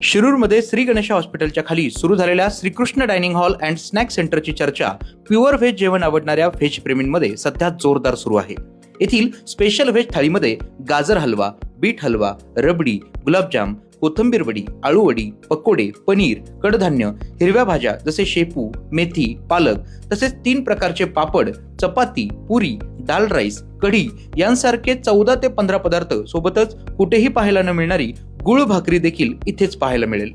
शिरूरमध्ये श्री गणेश हॉस्पिटलच्या खाली सुरू झालेल्या Shrikrishna dining hall and snack सेंटरची चर्चा प्युअर व्हेज जेवण आवडणाऱ्या व्हेज प्रेमींमध्ये सध्या जोरदार सुरू आहे। येथील स्पेशल व्हेज थाळीमध्ये गाजर हलवा, बीट हलवा, रबडी, गुलाबजाम, कोथिंबीर वडी, आळू वडी, पकोडे, पनीर, कडधान्य, हिरव्या भाज्या जसे शेपू, मेथी, पालक तसेच 3 प्रकारचे पापड, चपाती, पुरी, दाल राईस, कढी यांसारखे 14 ते 15 पदार्थ सोबतच कुठेही पाहायला न मिळणारी गुळ भाकरी देखील इथेच पाहायला मिळेल।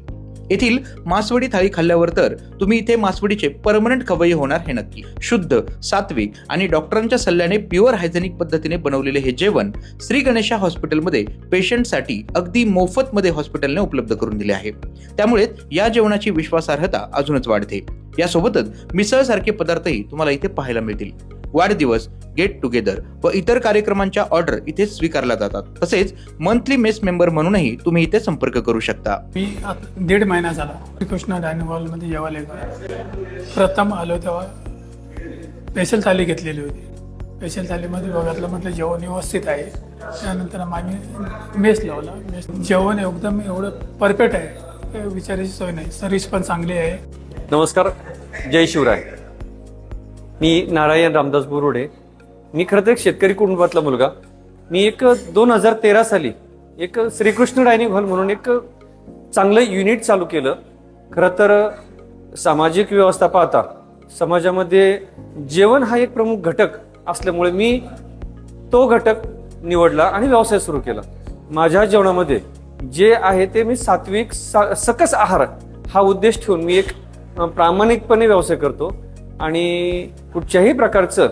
येथील मासवडी थाळी खाल्ल्यावर तर तुम्ही इथे मासवडीचे परमनंट खवय्ये होणार हे नक्की। शुद्ध, सात्विक आणि डॉक्टरांच्या सल्ल्याने प्युअर हायजेनिक पद्धतीने बनवलेले हे जेवण श्री गणेशा हॉस्पिटलमध्ये पेशंटसाठी अगदी मोफतमध्ये हॉस्पिटलने उपलब्ध करून दिले आहे। त्यामुळे या जेवणाची विश्वासार्हता अजूनच वाढते। यासोबतच मिसळ सारखे पदार्थही तुम्हाला इथे पाहायला मिळतील। वाढदिवस, गेट टुगेदर व इतर कार्यक्रमांच्या ऑर्डर इथे स्वीकारल्या जातात। तसेच मंथली मेस मेंबर म्हणूनही तुम्ही इथे संपर्क करू शकता। मी 1.5 महिना झाला श्रीकृष्ण डायनिंग हॉलमध्ये जेवायला येतो। प्रथम आलो तेव्हा स्पेशल थाली घेतलेली होती। स्पेशल थालीमध्ये बघितलं, म्हटलं जेवण व्यवस्थित आहे। त्यानंतर आम्ही मेस लावला। जेवण एकदम एवढं परफेक्ट आहे, काही विचारायची सोय नाही। सर्विस पण चांगली आहे। नमस्कार, जय शिवराय। मी नारायण रामदास बोरुडे। मी खरं तर एक शेतकरी कुटुंबातला मुलगा। मी 2013 साली एक श्रीकृष्ण डायनिंग हॉल म्हणून एक चांगलं युनिट चालू केलं। खरं तर सामाजिक व्यवस्था पाहता समाजामध्ये जेवण हा एक प्रमुख घटक असल्यामुळे मी तो घटक निवडला आणि व्यवसाय सुरू केला। माझ्या जेवणामध्ये जे आहे ते मी सात्विक सकस आहार हा उद्देश ठेवून मी एक प्रामाणिकपणे व्यवसाय करतो आणि कुठच्याही प्रकारचं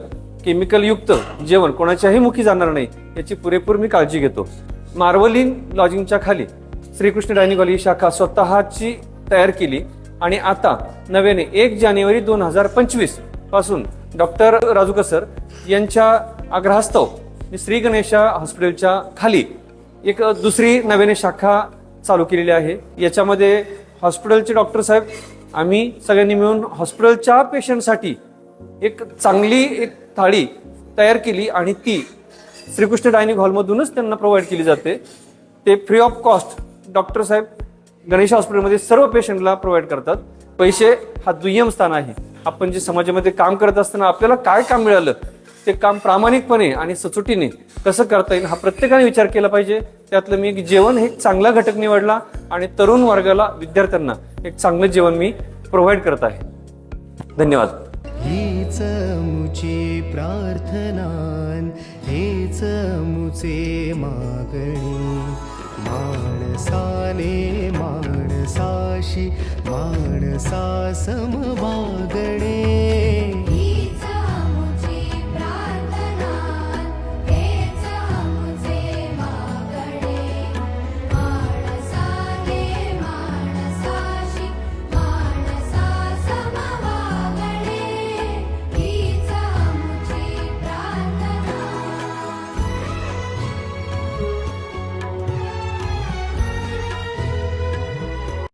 केमिकल युक्त जेवण कोणाच्याही मुखी जाणार नाही याची पुरेपूर मी काळजी घेतो। मार्वलिन लॉजिंगच्या खाली श्रीकृष्ण डायनिंग हॉल ही शाखा स्वतःची तयार केली आणि आता नव्याने 1 जानेवारी 2025 पासून डॉक्टर राजूकर सर यांच्या आग्रहास्तव श्री गणेशा हॉस्पिटलच्या खाली एक दुसरी नव्याने शाखा चालू केलेली आहे। याच्यामध्ये हॉस्पिटलचे डॉक्टर साहेब आम्ही सगळ्यांनी मिळून हॉस्पिटलच्या पेशंटसाठी एक चांगली एक थाळी तयार केली आणि ती श्रीकृष्ण डायनिंग हॉलमधूनच त्यांना प्रोव्हाइड केली जाते। ते फ्री ऑफ कॉस्ट डॉक्टर साहेब गणेश हॉस्पिटलमध्ये सर्व पेशंटला प्रोव्हाइड करतात। पैसे हा दुय्यम स्थान आहे। आपण जे समाजामध्ये काम करत असताना आपल्याला काय काम मिळालं ते काम प्रामाणिकपणे आणि सचोटीने कसं करता येईल हा प्रत्येकाने विचार केला पाहिजे। त्यातलं मी एक जेवण हे चांगला घटक निवडला आणि तरुण वर्गाला, विद्यार्थ्यांना एक चांगलं जेवण मी प्रोव्हाइड करत आहे। धन्यवाद। हीच मुची प्रार्थनान, हेच मुचे मागणी, माणसाने माणसाशी माणसा सम वागणे।